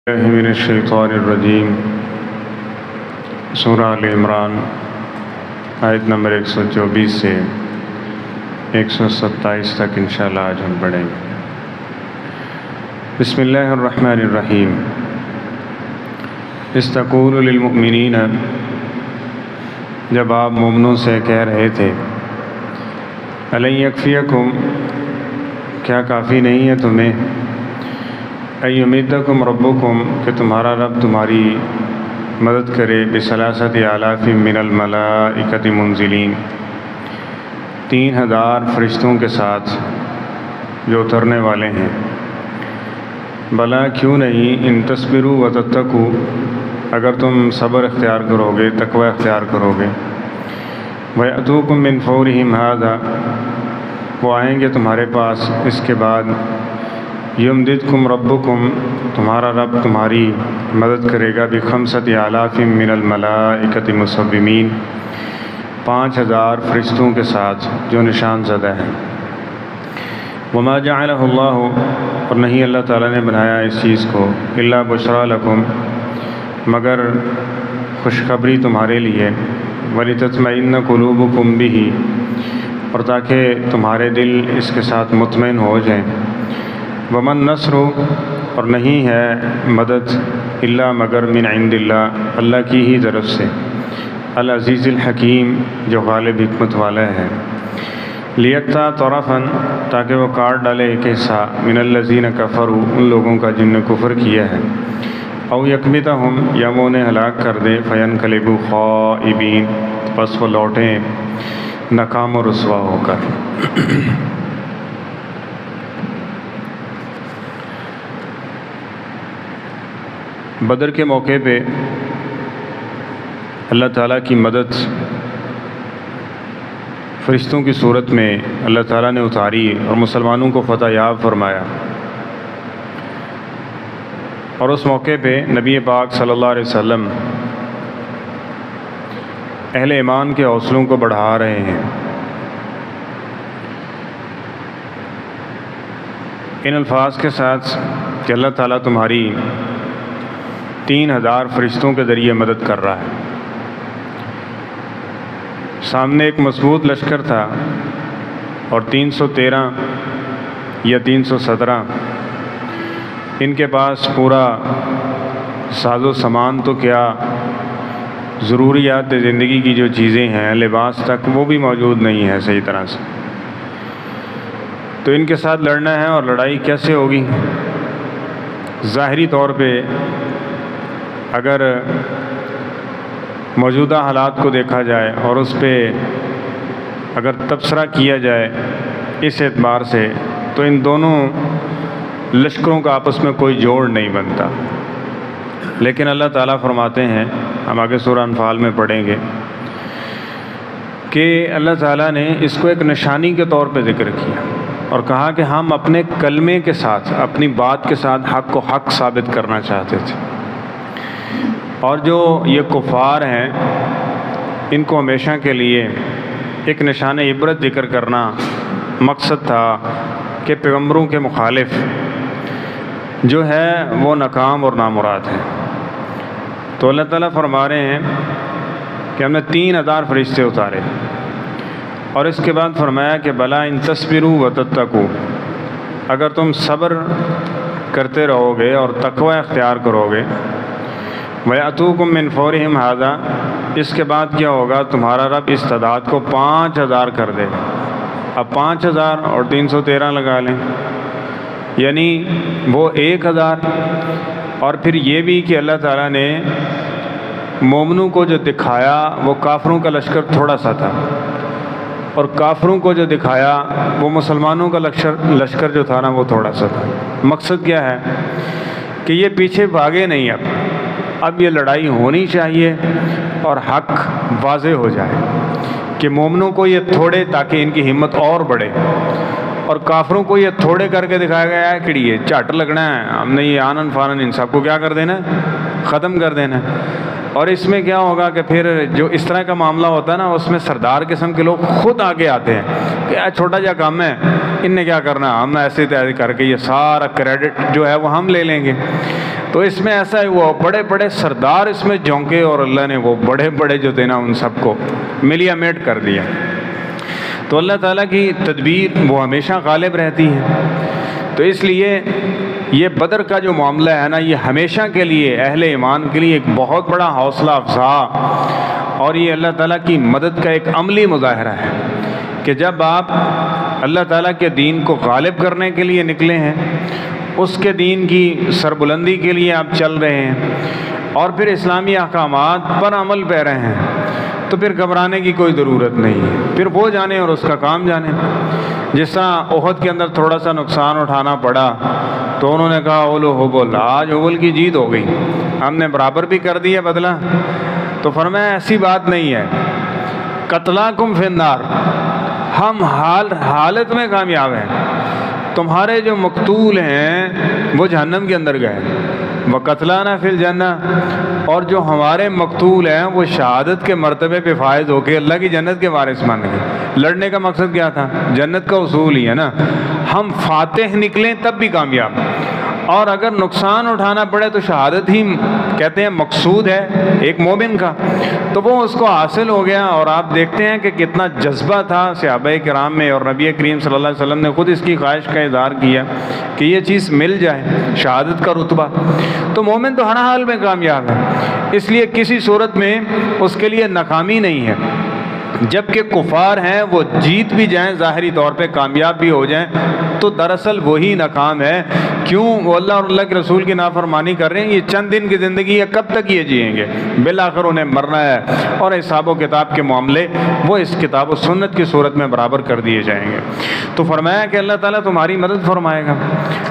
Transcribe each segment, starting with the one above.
من الشیطان الرجیم سورہ آل عمران آیت نمبر 124 سے 127 تک انشاءاللہ آج ہم پڑھیں گے۔ بسم اللہ الرحمن الرحیم۔ استقول للمؤمنین، جب آپ مومنوں سے کہہ رہے تھے الن یکفیکم، کیا کافی نہیں ہے تمہیں، ایمدکم ربکم، کہ تمہارا رب تمہاری مدد کرے بثلاثۃ آلاف من الملائکۃ منزلین، 3000 فرشتوں کے ساتھ جو اترنے والے ہیں۔ بلا کیوں نہیں، ان تصبروا وتتقوا، اگر تم صبر اختیار کرو گے، تقوی اختیار کرو گے۔ ویأتوکم من فورہم ھذا، وہ آئیں گے تمہارے پاس اس کے بعد۔ یمددکم ربکم، تمہارا رب تمہاری مدد کرے گا بخمسۃ آلاف من الملائکۃ مصومین، 5000 فرشتوں کے ساتھ جو نشان زدہ ہیں۔ وما جعلہ اللہ، اور نہیں اللہ تعالیٰ نے بنایا اس چیز کو، الا بشری لکم، مگر خوشخبری تمہارے لیے، ولتطمئن قلوبکم بہ، اور تاکہ تمہارے دل اس کے ساتھ مطمئن ہو جائیں۔ ومن نصر، اور نہیں ہے مدد، الا مگر من عند اللہ، اللہ کی ہی طرف سے، العزیز الحکیم، جو غالب حکمت والا ہے۔ لیقطع طرفا، تاکہ وہ کاٹ ڈالے ایک حصہ، من الذین کفروا، ان لوگوں کا جن نے کفر کیا ہے، او یکبتہم، یا وہ انہیں ہلاک کر دے، فینقلبوا خائبین، پس وہ لوٹیں ناکام و رسوا ہو کر۔ بدر کے موقع پہ اللہ تعالیٰ کی مدد فرشتوں کی صورت میں اللہ تعالیٰ نے اتاری اور مسلمانوں کو فتح یاب فرمایا، اور اس موقع پہ نبی پاک صلی اللہ علیہ وسلم اہل ایمان کے حوصلوں کو بڑھا رہے ہیں۔ ان الفاظ کے ساتھ کہ اللہ تعالیٰ تمہاری 3000 فرشتوں کے ذریعے مدد کر رہا ہے۔ سامنے ایک مضبوط لشکر تھا، اور 313 یا 317 ان کے پاس پورا ساز و سامان تو کیا، ضروریات زندگی کی جو چیزیں ہیں، لباس تک، وہ بھی موجود نہیں ہے صحیح طرح سے۔ تو ان کے ساتھ لڑنا ہے، اور لڑائی کیسے ہوگی؟ ظاہری طور پہ اگر موجودہ حالات کو دیکھا جائے اور اس پہ اگر تبصرہ کیا جائے اس اعتبار سے، تو ان دونوں لشکروں کا آپس میں کوئی جوڑ نہیں بنتا۔ لیکن اللہ تعالیٰ فرماتے ہیں، ہم آگے سورہ انفال میں پڑھیں گے، کہ اللہ تعالیٰ نے اس کو ایک نشانی کے طور پہ ذکر کیا اور کہا کہ ہم اپنے کلمے کے ساتھ، اپنی بات کے ساتھ حق کو حق ثابت کرنا چاہتے تھے۔ اور جو یہ کفار ہیں، ان کو ہمیشہ کے لیے ایک نشان عبرت ذکر کرنا مقصد تھا کہ پیغمبروں کے مخالف جو ہے وہ ناکام اور نامراد ہے۔ تو اللہ تعالیٰ فرما رہے ہیں کہ ہم نے 3000 فرشتے اتارے، اور اس کے بعد فرمایا کہ بلا ان تصبروا وتتقوا، اگر تم صبر کرتے رہو گے اور تقوی اختیار کرو گے۔ وَيَأْتُوكُم مِّن فَوْرِهِمْ هَذَا، اس کے بعد کیا ہوگا، تمہارا رب اس تعداد کو 5000 کر دے۔ اب 5000 اور 313 لگا لیں، یعنی وہ 1000۔ اور پھر یہ بھی کہ اللہ تعالیٰ نے مومنوں کو جو دکھایا وہ کافروں کا لشکر تھوڑا سا تھا، اور کافروں کو جو دکھایا وہ مسلمانوں کا لشکر جو تھا نا، وہ تھوڑا سا تھا۔ مقصد کیا ہے کہ یہ پیچھے بھاگے نہیں، اب یہ لڑائی ہونی چاہیے اور حق واضح ہو جائے کہ مومنوں کو یہ تھوڑے، تاکہ ان کی ہمت اور بڑھے، اور کافروں کو یہ تھوڑے کر کے دکھایا گیا ہے کہ یہ جھٹ لگنا ہے، ہم نے یہ آنن فانن ان سب کو کیا کر دینا ہے، ختم کر دینا ہے۔ اور اس میں کیا ہوگا کہ پھر جو اس طرح کا معاملہ ہوتا ہے نا، اس میں سردار قسم کے لوگ خود آگے آتے ہیں کہ چھوٹا جا کام ہے، ان نے کیا کرنا، ہم ایسے تیاری کر کے یہ سارا کریڈٹ جو ہے وہ ہم لے لیں گے۔ تو تو اس میں ایسا ہوا بڑے بڑے سردار اس میں جھونکے اور اللہ نے وہ بڑے بڑے جو تھے نا ان سب کو ملیا میٹ کر دیا۔ تو اللہ تعالیٰ کی تدبیر وہ ہمیشہ غالب رہتی ہے۔ تو اس لیے یہ بدر کا جو معاملہ ہے نا، یہ ہمیشہ کے لیے اہل ایمان کے لیے ایک بہت بڑا حوصلہ افزا اور یہ اللہ تعالیٰ کی مدد کا ایک عملی مظاہرہ ہے کہ جب آپ اللہ تعالیٰ کے دین کو غالب کرنے کے لیے نکلے ہیں، اس کے دین کی سربلندی کے لیے آپ چل رہے ہیں اور پھر اسلامی احکامات پر عمل پہ رہے ہیں، تو پھر گھبرانے کی کوئی ضرورت نہیں ہے، پھر وہ جانے اور اس کا کام جانے۔ جس طرح احد کے اندر تھوڑا سا نقصان اٹھانا پڑا تو انہوں نے کہا اولو حبل، آج حبل کی جیت ہو گئی، ہم نے برابر بھی کر دیا بدلہ۔ تو فرمایا ایسی بات نہیں ہے، قتلاکم فی النار، ہم حالت میں کامیاب ہیں، تمہارے جو مقتول ہیں وہ جہنم کے اندر گئے، وقتلانا فی الجنہ، اور جو ہمارے مقتول ہیں وہ شہادت کے مرتبے پہ فائز ہو کے اللہ کی جنت کے وارث بن گئے۔ لڑنے کا مقصد کیا تھا؟ جنت کا اصول ہی ہے نا، ہم فاتح نکلیں تب بھی کامیاب، اور اگر نقصان اٹھانا پڑے تو شہادت ہی کہتے ہیں مقصود ہے ایک مومن کا، تو وہ اس کو حاصل ہو گیا۔ اور آپ دیکھتے ہیں کہ کتنا جذبہ تھا صحابہ کرام میں، اور نبی کریم صلی اللہ علیہ وسلم نے خود اس کی خواہش کا اظہار کیا کہ یہ چیز مل جائے، شہادت کا رتبہ۔ تو مومن تو ہر حال میں کامیاب ہے، اس لیے کسی صورت میں اس کے لیے ناکامی نہیں ہے۔ جبکہ کفار ہیں وہ جیت بھی جائیں، ظاہری طور پہ کامیاب بھی ہو جائیں، تو دراصل وہی ناکام ہے۔ کیوں؟ وہ اللہ اور اللہ کے رسول کی نافرمانی کر رہے ہیں، یہ چند دن کی زندگی ہے، کب تک یہ جئیں گے؟ بالآخر انہیں مرنا ہے، اور حساب و کتاب کے معاملے وہ اس کتاب و سنت کی صورت میں برابر کر دیے جائیں گے۔ تو فرمایا کہ اللہ تعالیٰ تمہاری مدد فرمائے گا،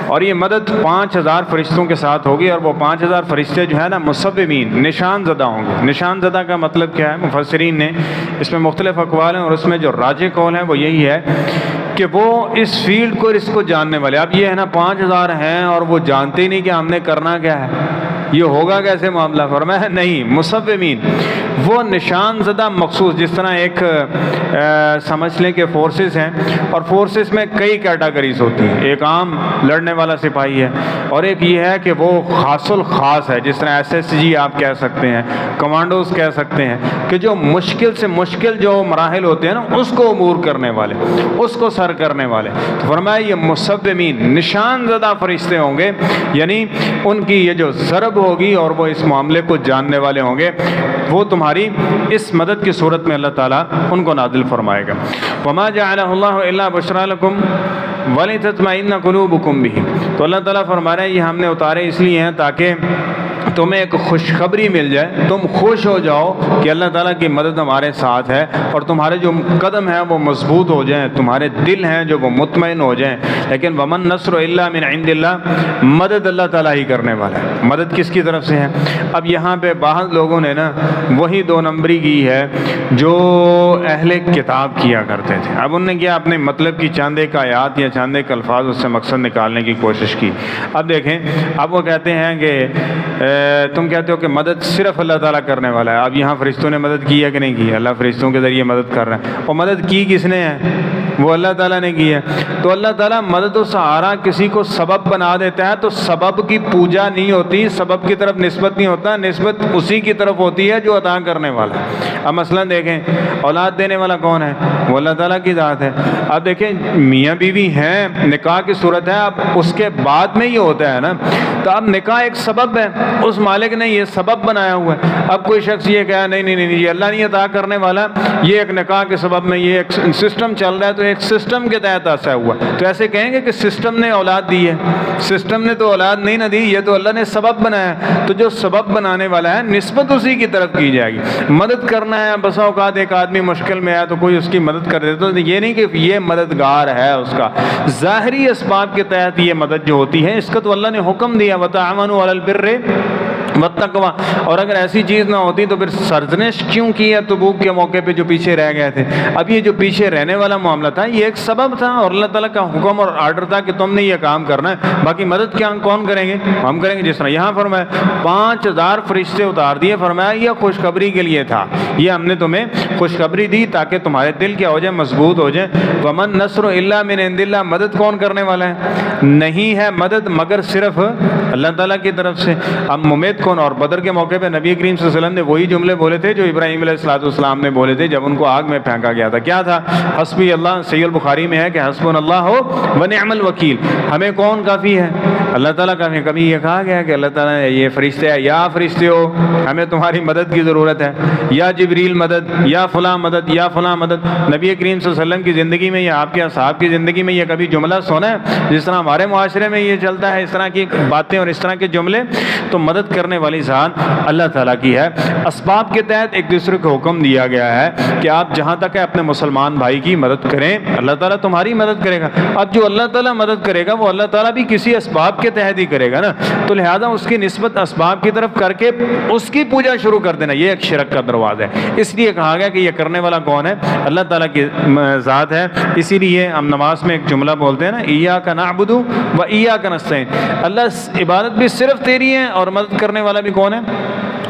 اور یہ مدد 5000 فرشتوں کے ساتھ ہوگی، اور وہ 5000 فرشتے جو ہے نا مصوبین، نشان زدہ ہوں گے۔ نشان زدہ کا مطلب کیا ہے؟ مفسرین نے اس میں مختلف اقوال ہیں، اور اس میں جو راجح قول ہے وہ یہی ہے کہ وہ اس فیلڈ کو، اس کو جاننے والے۔ اب یہ ہے نا 5000 ہیں اور وہ جانتے ہی نہیں کہ ہم نے کرنا کیا ہے، یہ ہوگا کیسے معاملہ؟ فرمایا نہیں، مصومین، وہ نشان زدہ مخصوص، جس طرح ایک سمجھ لیں کہ فورسز ہیں، اور فورسز میں کئی کیٹاگریز ہوتی ہیں، ایک عام لڑنے والا سپاہی ہے، اور ایک یہ ہے کہ وہ خاص الخاص ہے، جس طرح SSG آپ کہہ سکتے ہیں، کمانڈوز کہہ سکتے ہیں، کہ جو مشکل سے مشکل جو مراحل ہوتے ہیں نا اس کو عبور کرنے والے، اس کو سر کرنے والے۔ تو فرمایا یہ مصومین، نشان زدہ فرشتے ہوں گے، یعنی ان کی یہ جو ضرب ہوگی اور وہ اس معاملے کو جاننے والے ہوں گے، وہ تمہاری اس مدد کی صورت میں اللہ تعالیٰ ان کو نازل فرمائے گا۔ وما جعلہ اللہ الا بشرا لکم ولتطمئن قلوبکم بہ۔ تو اللہ تعالیٰ فرما رہے ہیں یہ ہم نے اتارے اس لیے ہیں تاکہ تمہیں ایک خوشخبری مل جائے، تم خوش ہو جاؤ کہ اللہ تعالیٰ کی مدد ہمارے ساتھ ہے، اور تمہارے جو قدم ہیں وہ مضبوط ہو جائیں، تمہارے دل ہیں جو وہ مطمئن ہو جائیں۔ لیکن ومن نصر الا من عند اللہ، مدد اللہ تعالیٰ ہی کرنے والا ہے۔ مدد کس کی طرف سے ہے؟ اب یہاں پہ بعض لوگوں نے نا وہی 2 نمبری کی ہے جو اہل کتاب کیا کرتے تھے۔ اب انہوں نے کیا اپنے مطلب کی چاند ایک آیات یا چاند ایک الفاظ اس سے مقصد نکالنے کی کوشش کی۔ اب دیکھیں، اب وہ کہتے ہیں کہ تم کہتے ہو کہ مدد صرف اللہ تعالیٰ کرنے والا ہے۔ اب یہاں فرشتوں نے مدد کی ہے کہ نہیں کی؟ اللہ فرشتوں کے ذریعے مدد کر رہے ہیں، اور مدد کی کس نے ہے؟ وہ اللہ تعالیٰ نے کی ہے۔ تو اللہ تعالیٰ مدد و سہارا کسی کو سبب بنا دیتا ہے، تو سبب کی پوجا نہیں ہوتی، سبب کی طرف نسبت نہیں ہوتا، نسبت اسی کی طرف ہوتی ہے جو عطا کرنے والا ہے۔ اب مثلا دیکھیں، اولاد دینے والا کون ہے؟ وہ اللہ تعالیٰ کی ذات ہے۔ اب دیکھیں میاں بیوی ہیں، نکاح کی صورت ہے، اب اس کے بعد میں یہ ہوتا ہے نا، تو اب نکاح ایک سبب ہے، اس مالک نے یہ سبب بنایا ہوا ہے۔ اب کوئی شخص یہ کہا نہیں نہیں نہیں، یہ اللہ نہیں عطا کرنے والا، یہ ایک نکاح کے سبب میں یہ ایک سسٹم چل رہا ہے، تو ایک سسٹم کے تحت ایسا ہوا، تو ایسے کہیں گے کہ سسٹم نے اولاد دی ہے؟ سسٹم نے تو اولاد نہیں نہ دی، یہ تو اللہ نے سبب بنایا ہے۔ تو جو سبب بنانے والا ہے نسبت اسی کی طرف کی جائے گی۔ مدد کرنا ہے، بسا اوقات ایک آدمی مشکل میں ہے تو کوئی اس کی مدد کر دیتا، تو یہ نہیں کہ یہ مددگار ہے اس کا، ظاہری اسباب کے تحت یہ مدد جو ہوتی ہے اس کا تو اللہ نے حکم دیا، وتعاونوا علی البر وَالتَّقْوَى، اور اگر ایسی چیز نہ ہوتی تو پھر سرزنش کیوں کی ہے تبوک کے موقع پہ جو پیچھے رہ گئے تھے؟ اب یہ جو پیچھے رہنے والا معاملہ تھا یہ ایک سبب تھا، اور اللہ تعالیٰ کا حکم اور آرڈر تھا کہ تم نے یہ کام کرنا ہے، باقی مدد کیا کون کریں گے؟ ہم کریں گے۔ جس طرح یہاں فرمایا 5000 فرشتے اتار دیے، فرمایا یہ خوشخبری کے لیے تھا، یہ ہم نے تمہیں خوشخبری دی تاکہ تمہارے دل کیا ہو جائے، مضبوط ہو جائیں۔ وَمَن نَّصْرُ إِلَّا مِنْ عِنْدِ اللَّهِ، مدد کون کرنے والا ہے؟ نہیں ہے مدد مگر صرف اللہ تعالیٰ کی طرف سے۔ اب ممید کون؟ اور بدر کے موقع پہ نبی کریم صلی اللہ علیہ وسلم نے وہی جملے بولے تھے جو ابراہیم علیہ السلام نے بولے تھے جب ان کو آگ میں پھینکا گیا تھا۔ کیا تھا؟ حسبی اللہ، صحیح البخاری میں ہے کہ حسبنا اللہ ونعم الوکیل، ہمیں کون کافی ہے؟ اللہ تعالیٰ کافی ہے۔ کبھی یہ کہا گیا کہ اللہ تعالیٰ نے یہ فرشتے ہے، یا فرشتے ہو ہمیں تمہاری مدد کی ضرورت ہے، یا جبریل مدد، یا فلاں مدد، یا فلاں مدد؟ نبی کریم صلی اللہ علیہ وسلم کی زندگی میں یا آپ کے اصحاب کی زندگی میں یہ کبھی جملہ سنا ہے؟ جس طرح ہمارے معاشرے میں یہ چلتا ہے اس طرح کی باتیں اور اس طرح کے جملے، تو مدد کرنے والی ذات اللہ تعالیٰ کی ہے۔ اسباب کے تحت ایک دوسرے کو حکم دیا گیا ہے کہ آپ جہاں تک ہے اپنے مسلمان بھائی کی مدد کریں، اللہ تعالیٰ تمہاری مدد کرے گا۔ اب جو اللہ تعالیٰ مدد کرے گا وہ اللہ تعالیٰ بھی کسی اسباب کے تحت ہی کرے گا نا، تو لہذا اس کی نسبت اسباب کی طرف کر کے اس کی پوجا شروع کر دینا، یہ ایک شرک کا دروازہ ہے۔ اس لیے کہا گیا کہ یہ کرنے والا کون ہے؟ اللہ تعالیٰ کی ذات ہے۔ اسی لیے ہم نماز میں ایک جملہ بولتے ہیں نا، ایاک نعبد و ایاک نستعین، اللہ عبادت بھی صرف تیری ہے اور مدد کرنے والا بھی کون ہے؟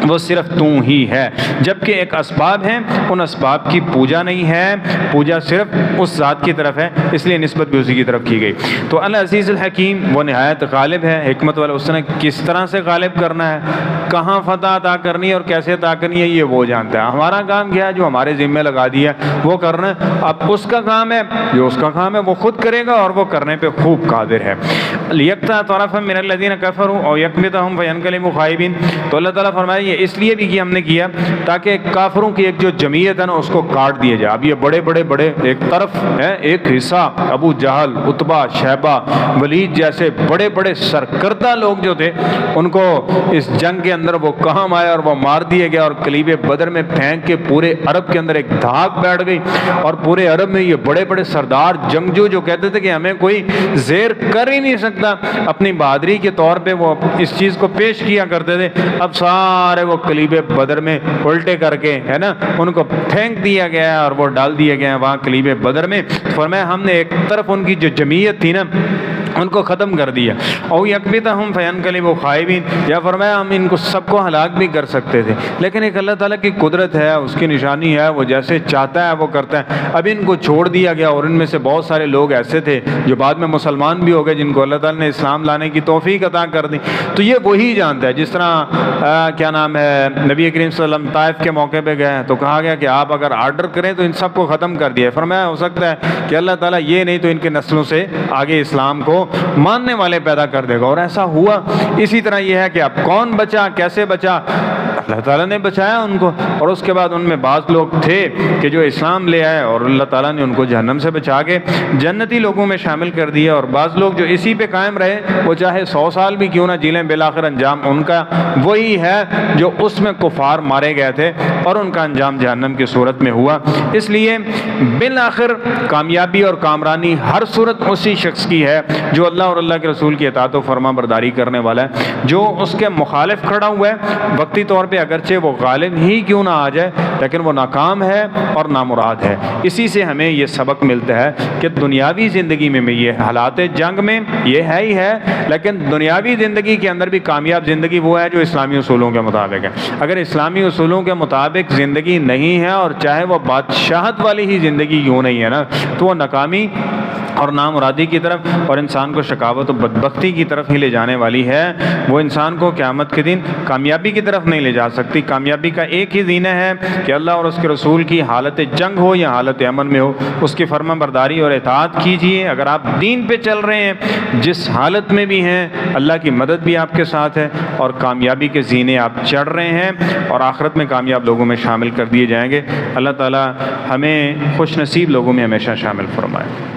وہ صرف تو ہی ہے۔ جبکہ ایک اسباب ہیں، ان اسباب کی پوجا نہیں ہے، پوجا صرف اس ذات کی طرف ہے، اس لیے نسبت بھی اسی کی طرف کی گئی۔ تو العزیز الحکیم، وہ نہایت غالب ہے، حکمت والا، اس نے کس طرح سے غالب کرنا ہے، کہاں فتح عطا کرنی ہے اور کیسے عطا کرنی ہے یہ وہ جانتا ہے۔ ہمارا کام کیا ہے؟ جو ہمارے ذمہ لگا دیا وہ کرنا ہے۔ اب اس کا کام ہے، جو اس کا کام ہے وہ خود کرے گا اور وہ کرنے پہ خوب قادر ہے۔ لیقطع طرفا من الذین کفروا او یکبتهم فینقلبوا خائبین، تو اللہ تعالیٰ فرمایا یہ اس لیے بھی کہ ہم نے کیا تاکہ کافروں کی ایک جو جمعیت ہے نا اس کو کاٹ دیا جائے۔ اب یہ بڑے ایک طرف ہے، ایک حصہ ابو جہل، عتبہ، شیبہ، ولید جیسے بڑے سرکردہ لوگ جو تھے ان کو اس جنگ کے اندر وہ کہاں آیا اور وہ مار دیے گیا، اور کلیب بدر میں پھینک کے پورے عرب کے اندر ایک دھاک بیٹھ گئی، اور پورے عرب میں یہ بڑے سردار جنگجو جو کہتے تھے کہ ہمیں کوئی زیر کر ہی نہیں سکتا، اپنی بہادری کے طور پہ وہ اس چیز کو پیش کیا کرتے تھے، اب سارے وہ کلیب بدر میں الٹے کر کے ہے نا ان کو پھینک دیا گیا اور وہ ڈال دیا گیا وہاں کلیب بدر میں۔ فرمایا ہم نے ایک طرف ان کی جو جمعیت تھی نا ان کو ختم کر دیا، او یکبتہم فینقلبوا خائبین، یا فرمایا ہم ان کو سب کو ہلاک بھی کر سکتے تھے، لیکن ایک اللہ تعالیٰ کی قدرت ہے، اس کی نشانی ہے، وہ جیسے چاہتا ہے وہ کرتا ہے۔ اب ان کو چھوڑ دیا گیا، اور ان میں سے بہت سارے لوگ ایسے تھے جو بعد میں مسلمان بھی ہو گئے، جن کو اللہ تعالیٰ نے اسلام لانے کی توفیق عطا کر دی۔ تو یہ وہی جانتا ہے، جس طرح کیا نام ہے نبی کریم صلی اللہ علیہ وسلم طائف کے موقع پہ گئے تو کہا گیا کہ آپ اگر آرڈر کریں تو ان سب کو ختم کر دیا۔ فرمایا ہو سکتا ہے کہ اللہ تعالیٰ یہ نہیں تو ان کے نسلوں سے آگے اسلام کو ماننے والے پیدا کر دے گا، اور ایسا ہوا۔ اسی طرح یہ ہے کہ اب کون بچا، کیسے بچا؟ اللہ تعالیٰ نے بچایا ان کو، اور اس کے بعد ان میں بعض لوگ تھے کہ جو اسلام لے آئے اور اللہ تعالیٰ نے ان کو جہنم سے بچا کے جنتی لوگوں میں شامل کر دیا، اور بعض لوگ جو اسی پہ قائم رہے وہ چاہے 100 سال بھی کیوں نہ جیلیں، بالآخر انجام ان کا وہی ہے جو اس میں کفار مارے گئے تھے اور ان کا انجام جہنم کی صورت میں ہوا۔ اس لیے بالآخر کامیابی اور کامرانی ہر صورت اسی شخص کی ہے جو اللہ اور اللہ کے رسول کی اطاعت و فرما برداری کرنے والا ہے۔ جو اس کے مخالف کھڑا ہوا ہے وقتی طور پہ اگرچہ وہ غالب ہی کیوں نہ آ جائے لیکن وہ ناکام ہے اور نامراد ہے۔ اسی سے ہمیں یہ سبق ملتا ہے کہ دنیاوی زندگی میں یہ حالات جنگ میں یہ ہے ہی ہے، لیکن دنیاوی زندگی کے اندر بھی کامیاب زندگی وہ ہے جو اسلامی اصولوں کے مطابق ہے۔ اگر اسلامی اصولوں کے مطابق زندگی نہیں ہے اور چاہے وہ بادشاہت والی ہی زندگی کیوں نہیں ہے نا، تو وہ ناکامی اور نامرادی کی طرف اور انسان کو شقاوت و بدبختی کی طرف ہی لے جانے والی ہے۔ وہ انسان کو قیامت کے دن کامیابی کی طرف نہیں لے جا سکتی۔ کامیابی کا ایک ہی زینہ ہے کہ اللہ اور اس کے رسول کی حالت جنگ ہو یا حالت امن میں ہو، اس کی فرما برداری اور اطاعت کیجیے۔ اگر آپ دین پہ چل رہے ہیں، جس حالت میں بھی ہیں، اللہ کی مدد بھی آپ کے ساتھ ہے اور کامیابی کے زینے آپ چڑھ رہے ہیں اور آخرت میں کامیاب لوگوں میں شامل کر دیے جائیں گے۔ اللہ تعالی ہمیں خوش نصیب لوگوں میں ہمیشہ شامل فرمائے۔